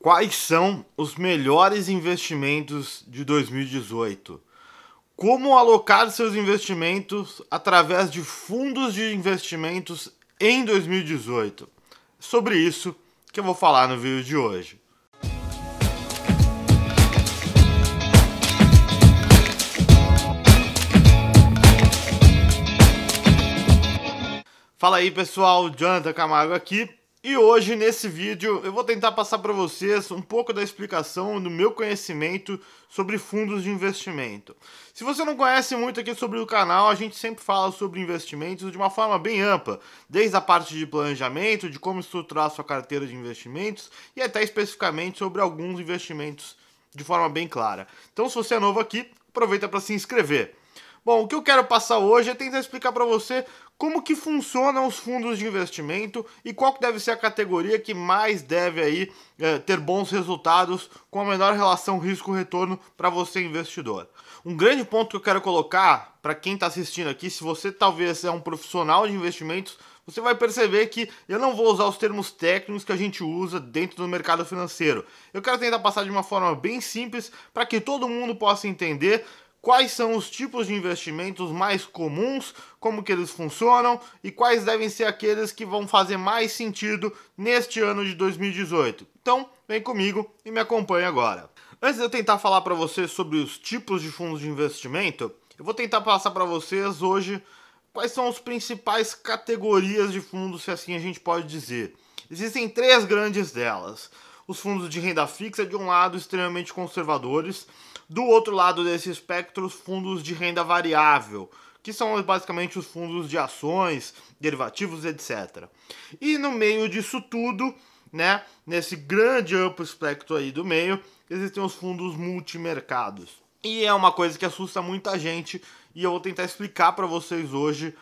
Quais são os melhores investimentos de 2018? Como alocar seus investimentos através de fundos de investimentos em 2018? Sobre isso que eu vou falar no vídeo de hoje. Fala aí pessoal, Jonathan Camargo aqui. E hoje, nesse vídeo, eu vou tentar passar para vocês um pouco da explicação do meu conhecimento sobre fundos de investimento. Se você não conhece muito aqui sobre o canal, a gente sempre fala sobre investimentos de uma forma bem ampla, desde a parte de planejamento, de como estruturar a sua carteira de investimentos e até especificamente sobre alguns investimentos de forma bem clara. Então, se você é novo aqui, aproveita para se inscrever. Bom, o que eu quero passar hoje é tentar explicar para você como que funcionam os fundos de investimento e qual que deve ser a categoria que mais deve aí ter bons resultados com a menor relação risco-retorno para você investidor. Um grande ponto que eu quero colocar para quem está assistindo aqui, se você talvez é um profissional de investimentos, você vai perceber que eu não vou usar os termos técnicos que a gente usa dentro do mercado financeiro. Eu quero tentar passar de uma forma bem simples para que todo mundo possa entender quais são os tipos de investimentos mais comuns, como que eles funcionam e quais devem ser aqueles que vão fazer mais sentido neste ano de 2018. Então, vem comigo e me acompanhe agora. Antes de eu tentar falar para vocês sobre os tipos de fundos de investimento, eu vou tentar passar para vocês hoje quais são as principais categorias de fundos, se assim a gente pode dizer. Existem três grandes delas. Os fundos de renda fixa, de um lado, extremamente conservadores. Do outro lado desse espectro, os fundos de renda variável, que são basicamente os fundos de ações, derivativos, etc. E no meio disso tudo, né, nesse grande amplo espectro aí do meio, existem os fundos multimercados. E é uma coisa que assusta muita gente e eu vou tentar explicar para vocês hoje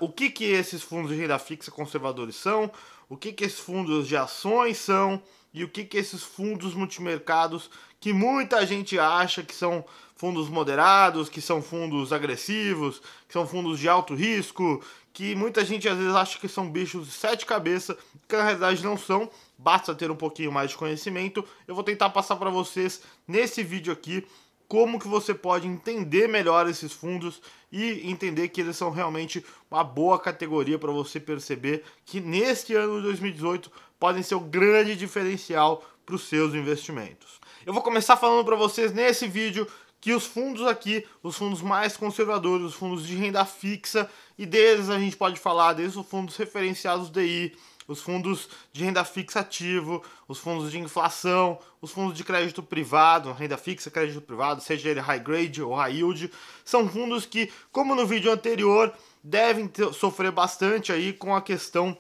o que esses fundos de renda fixa conservadores são, o que esses fundos de ações são e o que esses fundos multimercados que muita gente acha que são fundos moderados, que são fundos agressivos, que são fundos de alto risco, que muita gente às vezes acha que são bichos de sete cabeças, que na realidade não são, basta ter um pouquinho mais de conhecimento. Eu vou tentar passar para vocês nesse vídeo aqui como que você pode entender melhor esses fundos e entender que eles são realmente uma boa categoria para você perceber que neste ano de 2018 podem ser o grande diferencial para os seus investimentos. Eu vou começar falando para vocês nesse vídeo que os fundos aqui, os fundos mais conservadores, os fundos de renda fixa, e deles a gente pode falar desde os fundos referenciados DI, os fundos de renda fixa ativo, os fundos de inflação, os fundos de crédito privado, renda fixa, crédito privado, seja ele high grade ou high yield, são fundos que, como no vídeo anterior, devem sofrer bastante aí com a questão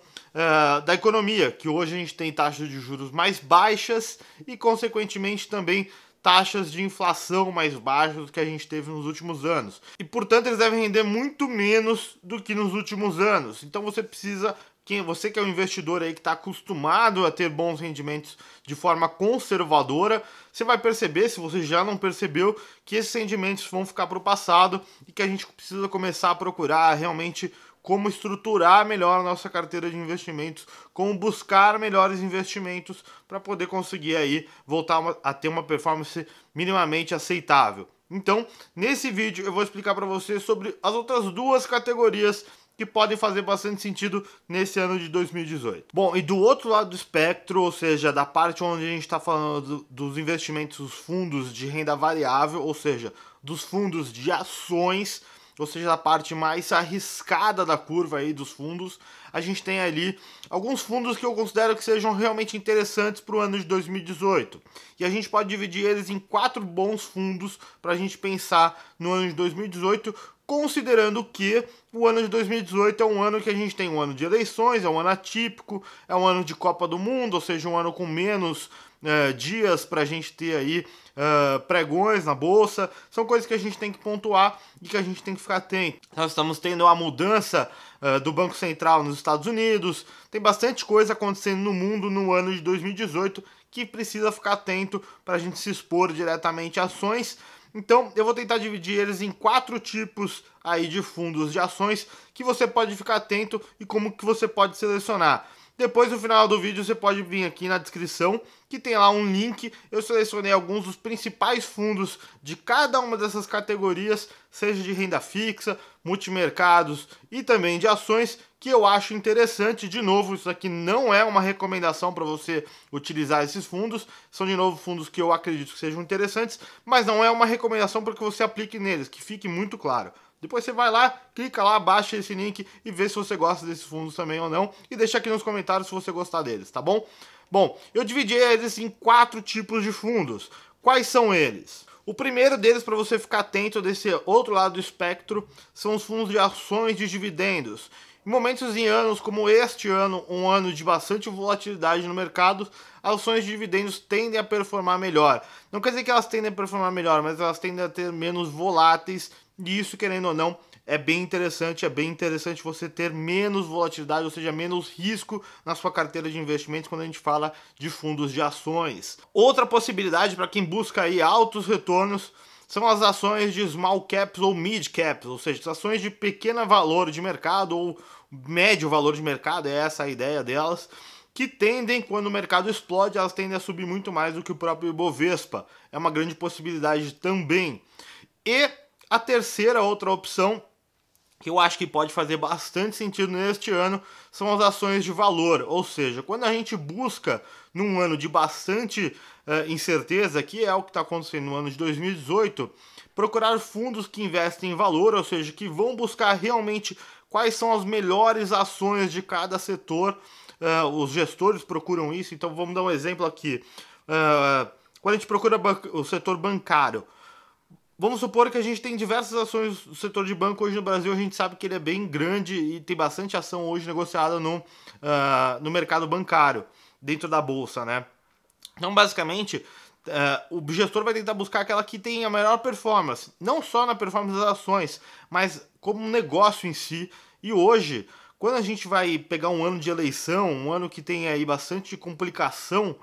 da economia, que hoje a gente tem taxas de juros mais baixas e, consequentemente, também taxas de inflação mais baixas do que a gente teve nos últimos anos. E, portanto, eles devem render muito menos do que nos últimos anos. Então, você precisa... Você que é um investidor aí que está acostumado a ter bons rendimentos de forma conservadora, você vai perceber, se você já não percebeu, que esses rendimentos vão ficar para o passado e que a gente precisa começar a procurar realmente como estruturar melhor a nossa carteira de investimentos, como buscar melhores investimentos para poder conseguir aí voltar a ter uma performance minimamente aceitável. Então, nesse vídeo eu vou explicar para vocês sobre as outras duas categorias que podem fazer bastante sentido nesse ano de 2018. Bom, e do outro lado do espectro, ou seja, da parte onde a gente está falando dos investimentos, os fundos de renda variável, ou seja, dos fundos de ações, ou seja, da parte mais arriscada da curva aí dos fundos, a gente tem ali alguns fundos que eu considero que sejam realmente interessantes para o ano de 2018. E a gente pode dividir eles em 4 bons fundos para a gente pensar no ano de 2018, considerando que o ano de 2018 é um ano que a gente tem um ano de eleições, é um ano atípico, é um ano de Copa do Mundo, ou seja, um ano com menos dias para a gente ter aí pregões na bolsa. São coisas que a gente tem que pontuar e que a gente tem que ficar atento. Nós estamos tendo a mudança do Banco Central nos Estados Unidos, tem bastante coisa acontecendo no mundo no ano de 2018 que precisa ficar atento para a gente se expor diretamente a ações. Então eu vou tentar dividir eles em 4 tipos aí de fundos de ações que você pode ficar atento e como que você pode selecionar. Depois, no final do vídeo, você pode vir aqui na descrição, que tem lá um link. Eu selecionei alguns dos principais fundos de cada uma dessas categorias, seja de renda fixa, multimercados e também de ações, que eu acho interessante. De novo, isso aqui não é uma recomendação para você utilizar esses fundos, são de novo fundos que eu acredito que sejam interessantes, mas não é uma recomendação para que você aplique neles, que fique muito claro. Depois você vai lá, clica lá, baixa esse link e vê se você gosta desses fundos também ou não. E deixa aqui nos comentários se você gostar deles, tá bom? Bom, eu dividi eles em 4 tipos de fundos. Quais são eles? O primeiro deles, para você ficar atento desse outro lado do espectro, são os fundos de ações de dividendos. Em momentos em anos como este ano, um ano de bastante volatilidade no mercado, as ações de dividendos tendem a performar melhor. Não quer dizer que elas tendem a performar melhor, mas elas tendem a ter menos voláteis. E isso, querendo ou não, é bem interessante você ter menos volatilidade, ou seja, menos risco na sua carteira de investimentos quando a gente fala de fundos de ações. Outra possibilidade para quem busca aí altos retornos são as ações de small caps ou mid caps, ou seja, as ações de pequeno valor de mercado ou médio valor de mercado, é essa a ideia delas, que tendem, quando o mercado explode, elas tendem a subir muito mais do que o próprio Ibovespa. É uma grande possibilidade também. E a terceira, outra opção, que eu acho que pode fazer bastante sentido neste ano, são as ações de valor. Ou seja, quando a gente busca, num ano de bastante incerteza, que é o que está acontecendo no ano de 2018, procurar fundos que investem em valor, ou seja, que vão buscar realmente quais são as melhores ações de cada setor. Os gestores procuram isso, então vamos dar um exemplo aqui. Quando a gente procura o setor bancário, vamos supor que a gente tem diversas ações do setor de banco hoje no Brasil, a gente sabe que ele é bem grande e tem bastante ação hoje negociada no mercado bancário, dentro da bolsa, né? Então, basicamente, o gestor vai tentar buscar aquela que tem a melhor performance, não só na performance das ações, mas como um negócio em si. E hoje, quando a gente vai pegar um ano de eleição, um ano que tem aí bastante complicação,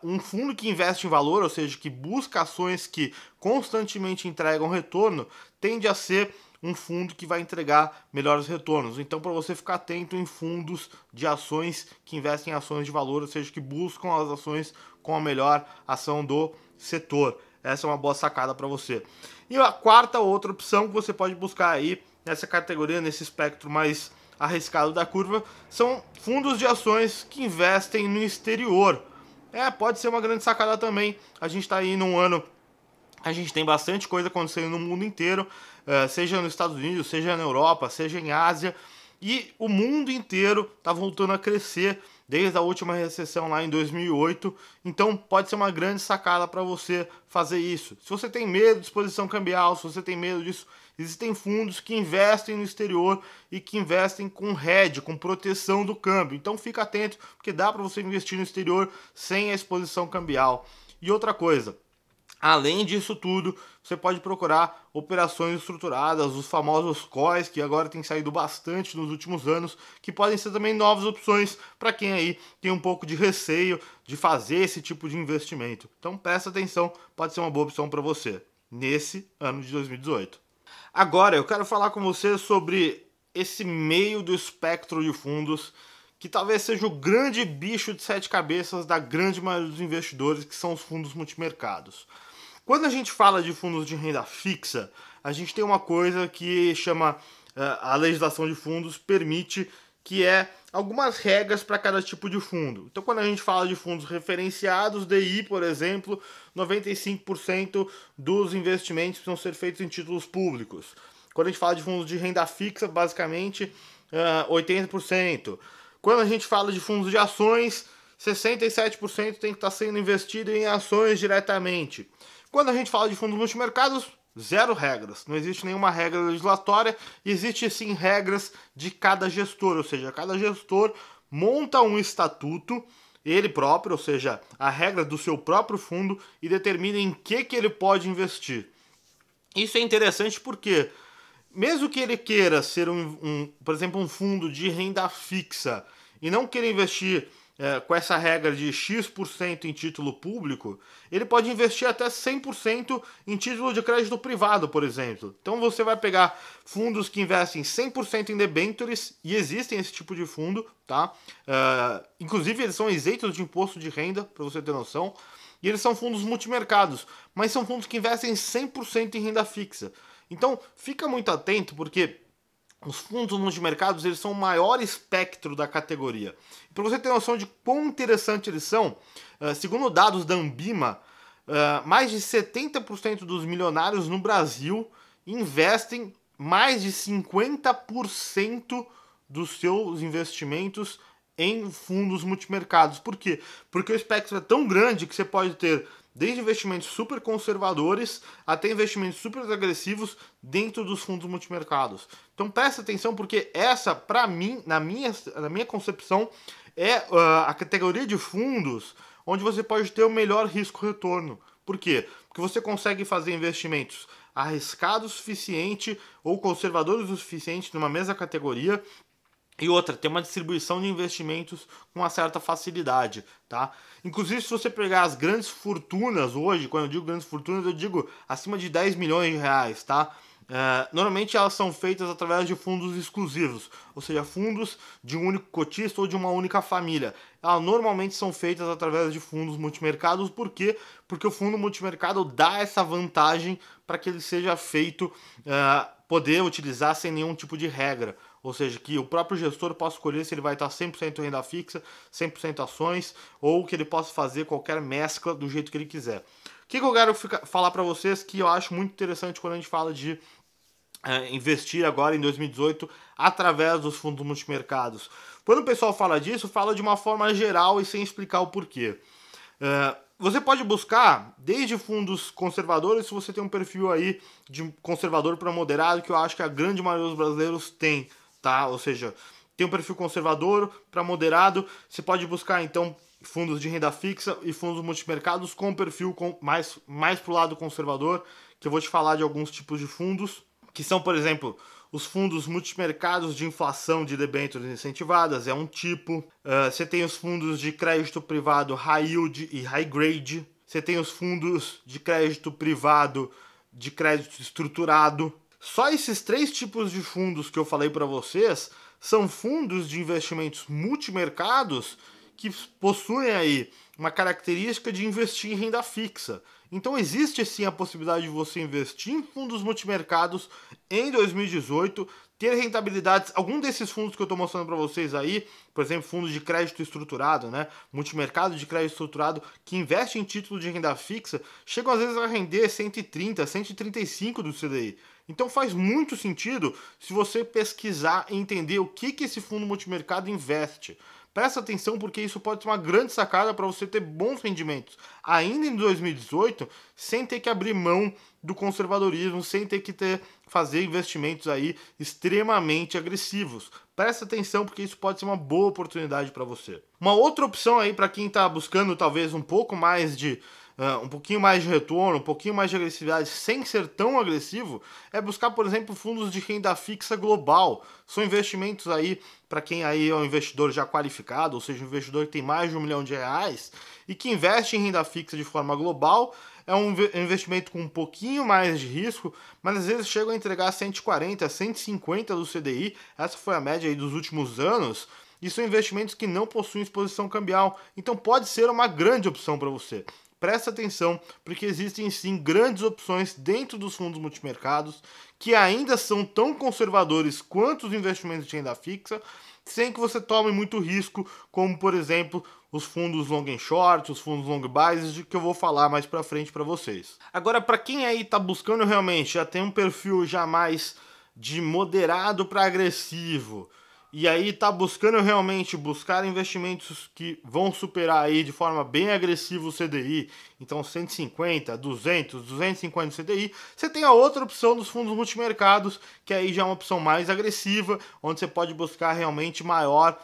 um fundo que investe em valor, ou seja, que busca ações que constantemente entregam retorno, tende a ser um fundo que vai entregar melhores retornos. Então, para você ficar atento em fundos de ações que investem em ações de valor, ou seja, que buscam as ações com a melhor ação do setor. Essa é uma boa sacada para você. E a quarta outra opção que você pode buscar aí nessa categoria, nesse espectro mais arriscado da curva, são fundos de ações que investem no exterior. Pode ser uma grande sacada também. A gente está aí num ano, a gente tem bastante coisa acontecendo no mundo inteiro, seja nos Estados Unidos, seja na Europa, seja em Ásia, e o mundo inteiro está voltando a crescer desde a última recessão lá em 2008, então pode ser uma grande sacada para você fazer isso. Se você tem medo de exposição cambial, se você tem medo disso, existem fundos que investem no exterior e que investem com hedge, com proteção do câmbio. Então fica atento, porque dá para você investir no exterior sem a exposição cambial. E outra coisa, além disso tudo, você pode procurar operações estruturadas, os famosos COIs, que agora tem saído bastante nos últimos anos, que podem ser também novas opções para quem aí tem um pouco de receio de fazer esse tipo de investimento. Então presta atenção, pode ser uma boa opção para você nesse ano de 2018. Agora eu quero falar com você sobre esse meio do espectro de fundos, que talvez seja o grande bicho de 7 cabeças da grande maioria dos investidores, que são os fundos multimercados. Quando a gente fala de fundos de renda fixa, a gente tem uma coisa que chama, a legislação de fundos permite, que é algumas regras para cada tipo de fundo. Então, quando a gente fala de fundos referenciados, DI, por exemplo, 95% dos investimentos precisam ser feitos em títulos públicos. Quando a gente fala de fundos de renda fixa, basicamente 80%. Quando a gente fala de fundos de ações, 67% tem que estar sendo investido em ações diretamente. Quando a gente fala de fundos multimercados, zero regras. Não existe nenhuma regra legislatória, existe sim regras de cada gestor, ou seja, cada gestor monta um estatuto, ele próprio, ou seja, a regra do seu próprio fundo, e determina em que ele pode investir. Isso é interessante porque, mesmo que ele queira ser por exemplo, um fundo de renda fixa e não queira investir com essa regra de X% em título público, ele pode investir até 100% em título de crédito privado, por exemplo. Então você vai pegar fundos que investem 100% em debêntures, e existem esse tipo de fundo, tá? Inclusive eles são isentos de imposto de renda, para você ter noção, e eles são fundos multimercados, mas são fundos que investem 100% em renda fixa. Então fica muito atento, porque os fundos multimercados, eles são o maior espectro da categoria. Para você ter noção de quão interessante eles são, segundo dados da Ambima, mais de 70% dos milionários no Brasil investem mais de 50% dos seus investimentos em fundos multimercados. Por quê? Porque o espectro é tão grande que você pode ter desde investimentos super conservadores até investimentos super agressivos dentro dos fundos multimercados. Então presta atenção, porque essa, para mim, na minha concepção, é a categoria de fundos onde você pode ter o melhor risco-retorno. Por quê? Porque você consegue fazer investimentos arriscados o suficiente ou conservadores o suficiente numa mesma categoria. E outra, tem uma distribuição de investimentos com uma certa facilidade, tá? Inclusive, se você pegar as grandes fortunas hoje, quando eu digo grandes fortunas, eu digo acima de 10 milhões de reais, tá? Normalmente elas são feitas através de fundos exclusivos, ou seja, fundos de um único cotista ou de uma única família. Elas normalmente são feitas através de fundos multimercados. Por quê? Porque o fundo multimercado dá essa vantagem para que ele seja feito, poder utilizar sem nenhum tipo de regra. Ou seja, que o próprio gestor possa escolher se ele vai estar 100% renda fixa, 100% ações, ou que ele possa fazer qualquer mescla do jeito que ele quiser. O que eu quero falar para vocês que eu acho muito interessante quando a gente fala de investir agora em 2018 através dos fundos multimercados. Quando o pessoal fala disso, fala de uma forma geral e sem explicar o porquê. Você pode buscar desde fundos conservadores, se você tem um perfil aí de conservador para moderado, que eu acho que a grande maioria dos brasileiros tem, tá? Ou seja, tem um perfil conservador para moderado, você pode buscar então fundos de renda fixa e fundos multimercados com perfil mais para o lado conservador, que eu vou te falar de alguns tipos de fundos, que são, por exemplo, os fundos multimercados de inflação de debêntures incentivadas, é um tipo. Você tem os fundos de crédito privado high yield e high grade. Você tem os fundos de crédito privado de crédito estruturado. Só esses 3 tipos de fundos que eu falei para vocês são fundos de investimentos multimercados que possuem aí uma característica de investir em renda fixa. Então existe sim a possibilidade de você investir em fundos multimercados em 2018, ter rentabilidades. Algum desses fundos que eu estou mostrando para vocês aí, por exemplo, fundos de crédito estruturado, né, multimercado de crédito estruturado, que investe em título de renda fixa, chegam às vezes a render 130, 135 do CDI. Então faz muito sentido se você pesquisar e entender o que esse fundo multimercado investe. Presta atenção, porque isso pode ser uma grande sacada para você ter bons rendimentos ainda em 2018, sem ter que abrir mão do conservadorismo, sem ter que fazer investimentos aí extremamente agressivos. Presta atenção, porque isso pode ser uma boa oportunidade para você. Uma outra opção aí para quem está buscando talvez um pouquinho mais de retorno, um pouquinho mais de agressividade sem ser tão agressivo, é buscar, por exemplo, fundos de renda fixa global. São investimentos aí para quem aí é um investidor já qualificado, ou seja, um investidor que tem mais de R$1 milhão e que investe em renda fixa de forma global. É um investimento com um pouquinho mais de risco, mas às vezes chegam a entregar 140, 150 do CDI. Essa foi a média aí dos últimos anos. E são investimentos que não possuem exposição cambial, então pode ser uma grande opção para você. Presta atenção, porque existem sim grandes opções dentro dos fundos multimercados que ainda são tão conservadores quanto os investimentos de renda fixa, sem que você tome muito risco, como por exemplo os fundos long and short, os fundos long buys, de que eu vou falar mais pra frente para vocês. Agora, para quem aí tá buscando realmente, já tem um perfil já mais de moderado para agressivo, e aí tá buscando realmente buscar investimentos que vão superar aí de forma bem agressiva o CDI, então 150, 200, 250 CDI, você tem a outra opção dos fundos multimercados, que aí já é uma opção mais agressiva, onde você pode buscar realmente maior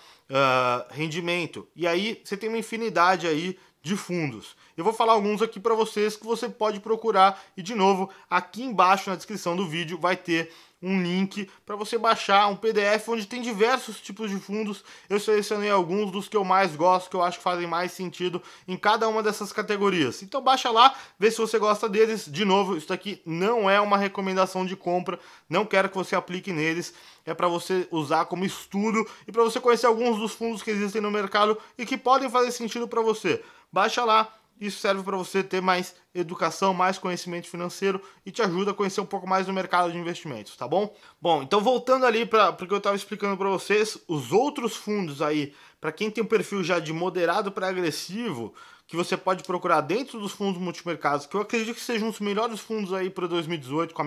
rendimento. E aí você tem uma infinidade aí de fundos. Eu vou falar alguns aqui para vocês que você pode procurar, e de novo, aqui embaixo na descrição do vídeo vai ter um link para você baixar um PDF onde tem diversos tipos de fundos. Eu selecionei alguns dos que eu mais gosto, que eu acho que fazem mais sentido em cada uma dessas categorias. Então baixa lá, vê se você gosta deles. De novo, isso aqui não é uma recomendação de compra, não quero que você aplique neles, é para você usar como estudo e para você conhecer alguns dos fundos que existem no mercado e que podem fazer sentido para você. Baixa lá. Isso serve para você ter mais educação, mais conhecimento financeiro e te ajuda a conhecer um pouco mais do mercado de investimentos, tá bom? Bom, então voltando ali para o que eu estava explicando para vocês, os outros fundos aí, para quem tem um perfil já de moderado para agressivo, que você pode procurar dentro dos fundos multimercados, que eu acredito que sejam os melhores fundos aí para 2018, com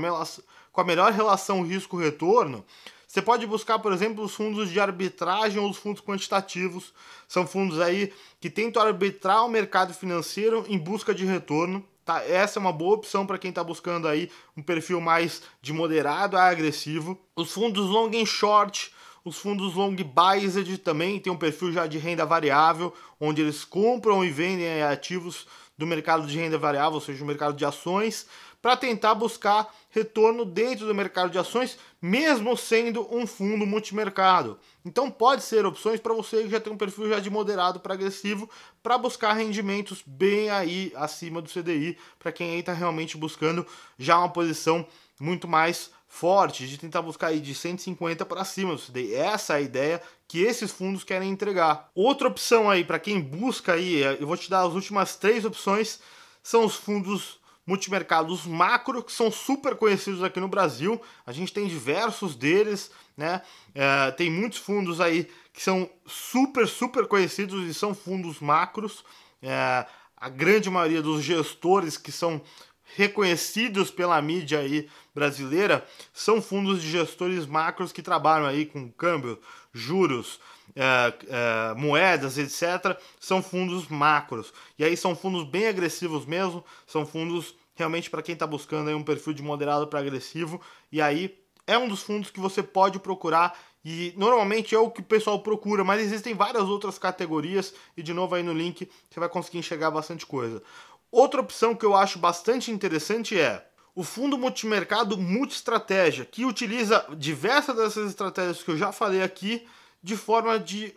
a melhor relação risco-retorno, você pode buscar, por exemplo, os fundos de arbitragem ou os fundos quantitativos. São fundos aí que tentam arbitrar o mercado financeiro em busca de retorno. Tá? Essa é uma boa opção para quem está buscando aí um perfil mais de moderado a agressivo. Os fundos long and short, os fundos long biased também tem um perfil já de renda variável, onde eles compram e vendem ativos do mercado de renda variável, ou seja, o mercado de ações, para tentar buscar retorno dentro do mercado de ações, mesmo sendo um fundo multimercado. Então pode ser opções para você que já tem um perfil já de moderado para agressivo, para buscar rendimentos bem aí acima do CDI, para quem aí está realmente buscando já uma posição muito mais forte, de tentar buscar aí de 150 para cima do CDI. Essa é a ideia que esses fundos querem entregar. Outra opção aí para quem busca aí, eu vou te dar as últimas 3 opções, são os fundos multimercados macro, que são super conhecidos aqui no Brasil. A gente tem diversos deles, né? Tem muitos fundos aí que são super conhecidos e são fundos macros. A grande maioria dos gestores que são reconhecidos pela mídia aí brasileira são fundos de gestores macros que trabalham aí com câmbio, juros, moedas, etc. São fundos macros. E aí são fundos bem agressivos mesmo, são fundos realmente para quem está buscando aí um perfil de moderado para agressivo. E aí é um dos fundos que você pode procurar e normalmente é o que o pessoal procura, mas existem várias outras categorias e de novo aí no link você vai conseguir enxergar bastante coisa. Outra opção que eu acho bastante interessante é o fundo multimercado multi-estratégia, que utiliza diversas dessas estratégias que eu já falei aqui de forma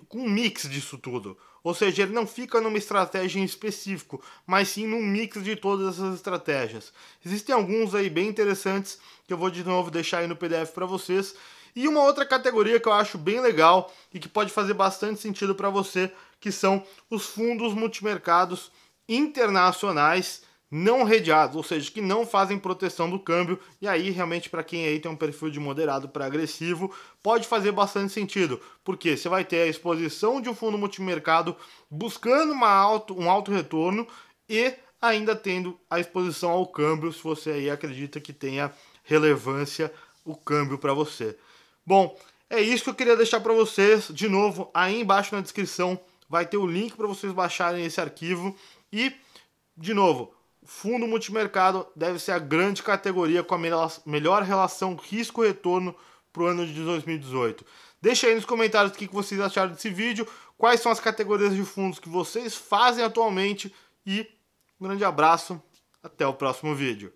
com um mix disso tudo. Ou seja, ele não fica numa estratégia em específico, mas sim num mix de todas essas estratégias. Existem alguns aí bem interessantes que eu vou de novo deixar aí no PDF para vocês. E uma outra categoria que eu acho bem legal e que pode fazer bastante sentido para você, que são os fundos multimercados internacionais não redeados, ou seja, que não fazem proteção do câmbio, e aí realmente para quem aí tem um perfil de moderado para agressivo, pode fazer bastante sentido, porque você vai ter a exposição de um fundo multimercado buscando um alto retorno e ainda tendo a exposição ao câmbio, se você aí acredita que tenha relevância o câmbio para você. Bom, é isso que eu queria deixar para vocês. De novo, aí embaixo na descrição vai ter o link para vocês baixarem esse arquivo e, de novo, fundo multimercado deve ser a grande categoria com a melhor relação risco-retorno para o ano de 2018. Deixa aí nos comentários o que vocês acharam desse vídeo, quais são as categorias de fundos que vocês fazem atualmente e um grande abraço, até o próximo vídeo.